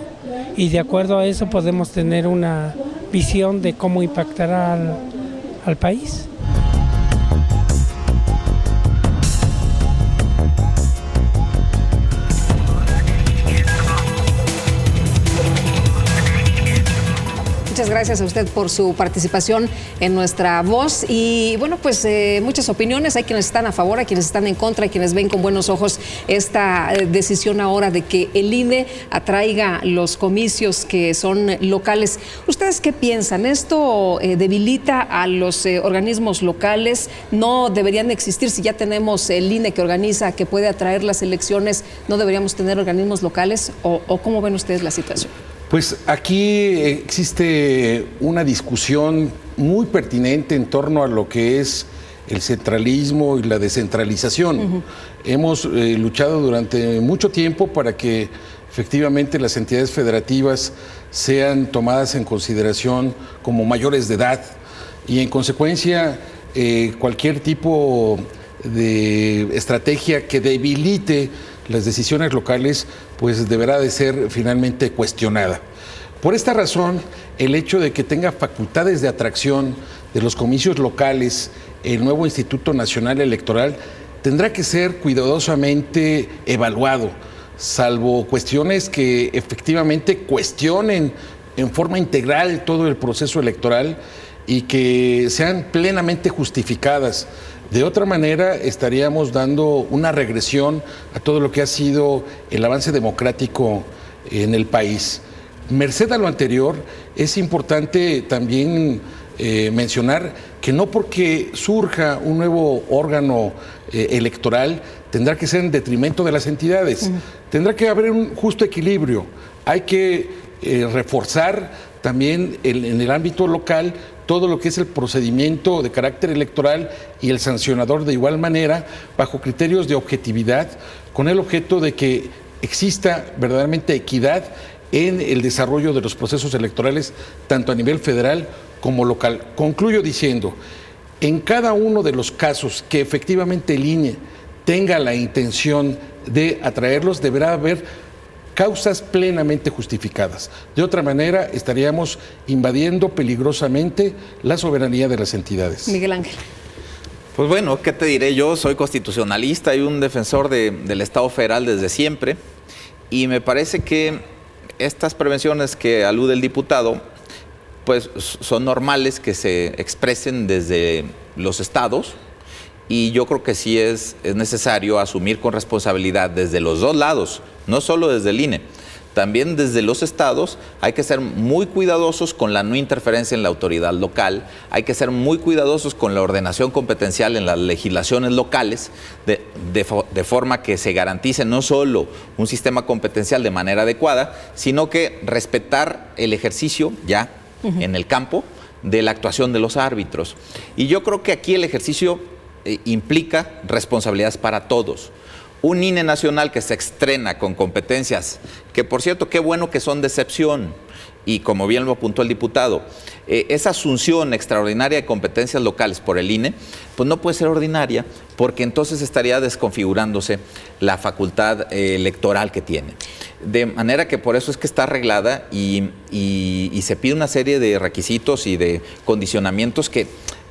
Y de acuerdo a eso podemos tener una visión de cómo impactará al país. Muchas gracias a usted por su participación en Nuestra Voz. Y bueno, pues muchas opiniones. Hay quienes están a favor, hay quienes están en contra, hay quienes ven con buenos ojos esta decisión ahora de que el INE atraiga los comicios que son locales. ¿Ustedes qué piensan? ¿Esto debilita a los organismos locales? ¿No deberían existir? Si ya tenemos el INE que organiza, que puede atraer las elecciones, ¿no deberíamos tener organismos locales? ¿O cómo ven ustedes la situación? Pues aquí existe una discusión muy pertinente en torno a lo que es el centralismo y la descentralización. Hemos luchado durante mucho tiempo para que efectivamente las entidades federativas sean tomadas en consideración como mayores de edad y en consecuencia cualquier tipo de estrategia que debilite las decisiones locales pues deberá de ser finalmente cuestionada. Por esta razón, el hecho de que tenga facultades de atracción de los comicios locales el nuevo Instituto Nacional Electoral tendrá que ser cuidadosamente evaluado, salvo cuestiones que efectivamente cuestionen en forma integral todo el proceso electoral y que sean plenamente justificadas. De otra manera, estaríamos dando una regresión a todo lo que ha sido el avance democrático en el país. Merced a lo anterior, es importante también mencionar que no porque surja un nuevo órgano electoral tendrá que ser en detrimento de las entidades. Tendrá que haber un justo equilibrio. Hay que reforzar también en el ámbito local todo lo que es el procedimiento de carácter electoral y el sancionador de igual manera, bajo criterios de objetividad, con el objeto de que exista verdaderamente equidad en el desarrollo de los procesos electorales, tanto a nivel federal como local. Concluyo diciendo, en cada uno de los casos que efectivamente el INE tenga la intención de atraerlos, deberá haber causas plenamente justificadas. De otra manera, estaríamos invadiendo peligrosamente la soberanía de las entidades. Miguel Ángel. Pues bueno, ¿qué te diré? Yo soy constitucionalista y un defensor del Estado federal desde siempre, y me parece que estas prevenciones que alude el diputado, pues son normales que se expresen desde los estados, y yo creo que sí es necesario asumir con responsabilidad desde los dos lados, no solo desde el INE, también desde los estados. Hay que ser muy cuidadosos con la no interferencia en la autoridad local, hay que ser muy cuidadosos con la ordenación competencial en las legislaciones locales, de forma que se garantice no solo un sistema competencial de manera adecuada, sino que respetar el ejercicio ya en el campo de la actuación de los árbitros. Y yo creo que aquí el ejercicio implica responsabilidades para todos. Un INE nacional que se estrena con competencias, que por cierto, qué bueno que son de excepción, y como bien lo apuntó el diputado, esa asunción extraordinaria de competencias locales por el INE, pues no puede ser ordinaria, porque entonces estaría desconfigurándose la facultad electoral que tiene. De manera que por eso es que está arreglada y se pide una serie de requisitos y de condicionamientos que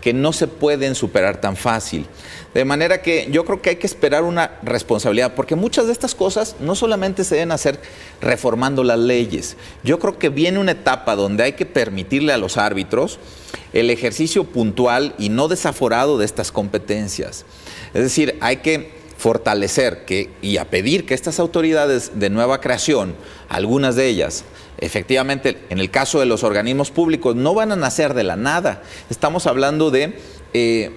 que no se pueden superar tan fácil. De manera que yo creo que hay que esperar una responsabilidad, porque muchas de estas cosas no solamente se deben hacer reformando las leyes. Yo creo que viene una etapa donde hay que permitirle a los árbitros el ejercicio puntual y no desaforado de estas competencias. Es decir, hay que fortalecer y a pedir que estas autoridades de nueva creación, algunas de ellas, efectivamente, en el caso de los organismos públicos, no van a nacer de la nada. Estamos hablando de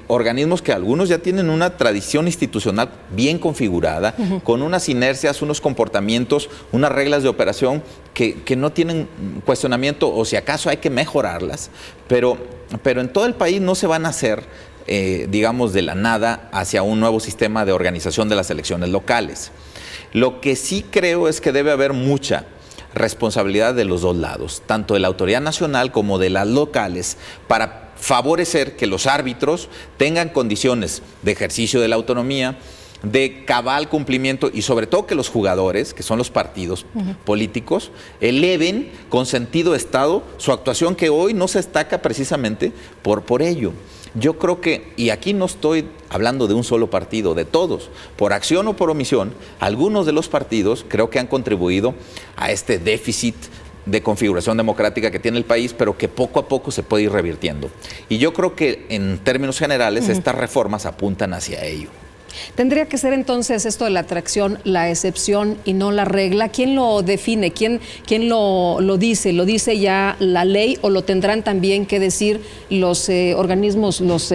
organismos que algunos ya tienen una tradición institucional bien configurada, con unas inercias, unos comportamientos, unas reglas de operación que no tienen cuestionamiento, o si acaso hay que mejorarlas, pero en todo el país no se van a hacer, digamos, de la nada hacia un nuevo sistema de organización de las elecciones locales. Lo que sí creo es que debe haber mucha responsabilidad de los dos lados, tanto de la autoridad nacional como de las locales, para favorecer que los árbitros tengan condiciones de ejercicio de la autonomía, de cabal cumplimiento, y sobre todo que los jugadores, que son los partidos políticos, eleven con sentido de Estado su actuación, que hoy no se destaca precisamente por ello. Yo creo que, y aquí no estoy hablando de un solo partido, de todos, por acción o por omisión, algunos de los partidos creo que han contribuido a este déficit de configuración democrática que tiene el país, pero que poco a poco se puede ir revirtiendo. Y yo creo que en términos generales estas reformas apuntan hacia ello. ¿Tendría que ser entonces esto de la atracción la excepción y no la regla? ¿Quién lo define? ¿Quién lo dice? ¿Lo dice ya la ley o lo tendrán también que decir los organismos, los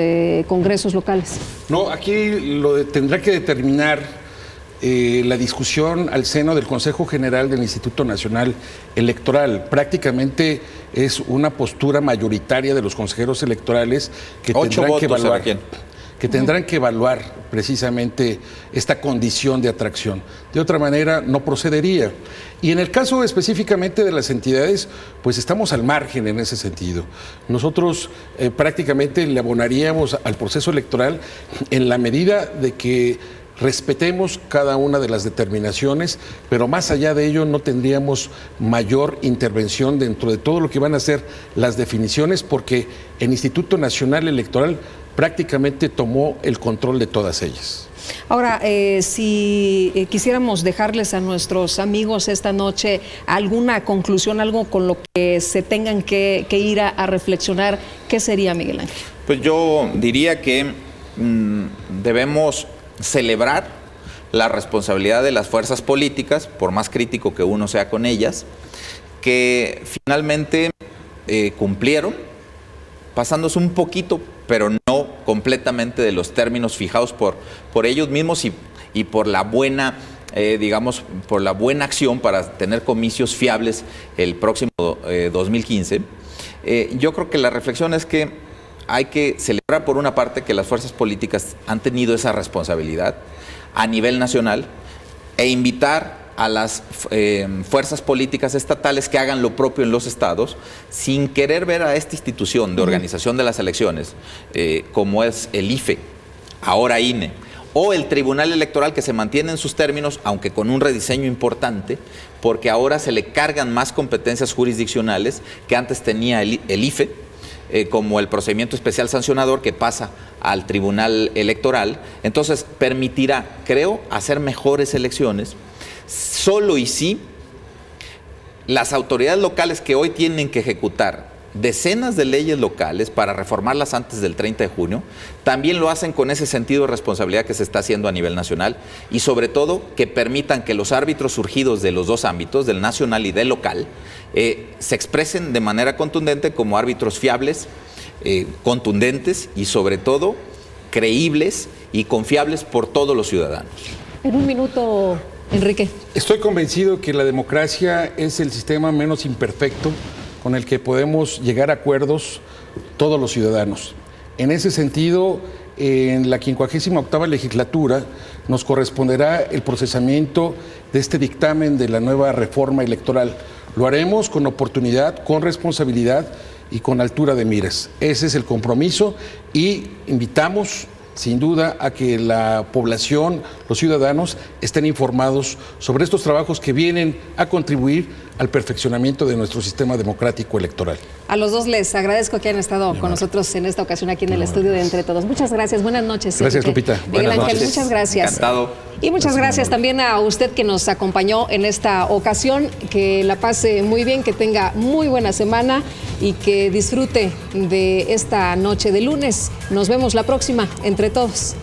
congresos locales? No, aquí tendrá que determinar la discusión al seno del Consejo General del Instituto Nacional Electoral. Prácticamente es una postura mayoritaria de los consejeros electorales que tendrán que evaluar precisamente esta condición de atracción. De otra manera, no procedería. Y en el caso específicamente de las entidades, pues estamos al margen en ese sentido. Nosotros prácticamente le abonaríamos al proceso electoral en la medida de que respetemos cada una de las determinaciones, pero más allá de ello no tendríamos mayor intervención dentro de todo lo que van a ser las definiciones, porque el Instituto Nacional Electoral prácticamente tomó el control de todas ellas. Ahora, si quisiéramos dejarles a nuestros amigos esta noche alguna conclusión, algo con lo que se tengan que ir a reflexionar, ¿qué sería, Miguel Ángel? Pues yo diría que debemos celebrar la responsabilidad de las fuerzas políticas, por más crítico que uno sea con ellas, que finalmente cumplieron, pasándose un poquito, pero no completamente de los términos fijados por ellos mismos y por la buena, digamos, por la buena acción para tener comicios fiables el próximo 2015. Yo creo que la reflexión es que hay que celebrar, por una parte, que las fuerzas políticas han tenido esa responsabilidad a nivel nacional, e invitar a las fuerzas políticas estatales que hagan lo propio en los estados, sin querer ver a esta institución de organización de las elecciones, como es el IFE, ahora INE, o el Tribunal Electoral, que se mantiene en sus términos, aunque con un rediseño importante, porque ahora se le cargan más competencias jurisdiccionales que antes tenía el IFE, como el procedimiento especial sancionador, que pasa al Tribunal Electoral. Entonces permitirá, creo, hacer mejores elecciones, solo y si las autoridades locales que hoy tienen que ejecutar decenas de leyes locales para reformarlas antes del 30 de junio, también lo hacen con ese sentido de responsabilidad que se está haciendo a nivel nacional, y sobre todo que permitan que los árbitros surgidos de los dos ámbitos, del nacional y del local, se expresen de manera contundente como árbitros fiables, contundentes y sobre todo creíbles y confiables por todos los ciudadanos. En un minuto, Enrique. Estoy convencido que la democracia es el sistema menos imperfecto con el que podemos llegar a acuerdos todos los ciudadanos. En ese sentido, en la 58ª legislatura nos corresponderá el procesamiento de este dictamen de la nueva reforma electoral. Lo haremos con oportunidad, con responsabilidad y con altura de miras. Ese es el compromiso, y invitamos sin duda a que la población, los ciudadanos, estén informados sobre estos trabajos que vienen a contribuir al perfeccionamiento de nuestro sistema democrático electoral. A los dos les agradezco que hayan estado con nosotros en esta ocasión aquí en el estudio de Entre Todos. Muchas gracias, buenas noches. Gracias, Lupita. Miguel Ángel, muchas gracias. Encantado. Y muchas gracias también a usted que nos acompañó en esta ocasión. Que la pase muy bien, que tenga muy buena semana y que disfrute de esta noche de lunes. Nos vemos la próxima, Entre Todos.